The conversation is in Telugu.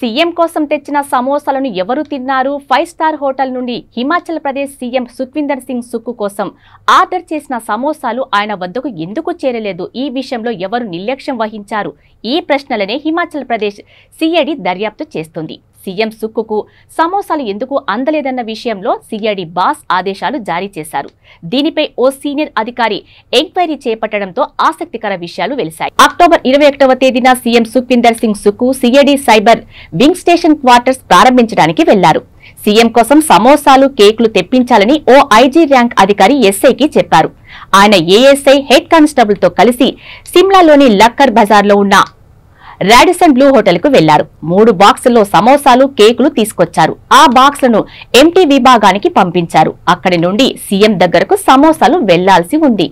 సీఎం కోసం తెచ్చిన సమోసాలను ఎవరు తిన్నారు? 5 స్టార్ హోటల్ నుండి హిమాచల్ ప్రదేశ్ సీఎం సుఖ్వీందర్ సింగ్ సుక్కు కోసం ఆర్డర్ చేసిన సమోసాలు ఆయన వద్దకు ఎందుకు చేరలేదు? ఈ విషయంలో ఎవరు నిర్లక్ష్యం వహించారు? ఈ ప్రశ్నలనే హిమాచల్ ప్రదేశ్ సిఐడి దర్యాప్తు చేస్తుంది. సీఎం సుక్కుకు సమోసాలు ఎందుకు అందలేదన్న విషయంలో సిఐడి బాస్ ఆదేశాలు జారీ చేశారు. దీనిపై ఓ సీనియర్ అధికారి ఎంక్వైరీ చేపట్టడంతో ఆసక్తికర విషయాలు వెలిశాయి. అక్టోబర్ 21వ తేదీన CM Sukhwinder Singh Sukku CID cyber wing station quarters ప్రారంభించడానికి వెళ్లారు. సీఎం కోసం సమోసాలు, కేకులు తెప్పించాలని ఓ ఐజీ ర్యాంక్ అధికారి ఎస్ఐకి చెప్పారు. ఆయన ఏఎస్ఐ హెడ్ కానిస్టేబుల్ తో కలిసి సిమ్లాలోని లక్కర్ బజార్లో ఉన్న రాడిసన్ బ్లూ హోటల్ కు వెళ్లారు. 3 బాక్సుల్లో సమోసాలు, కేకులు తీసుకొచ్చారు. ఆ బాక్స్లను ఎంటీ విభాగానికి పంపించారు. అక్కడి నుండి సీఎం దగ్గరకు సమోసాలు వెళ్లాల్సి ఉంది.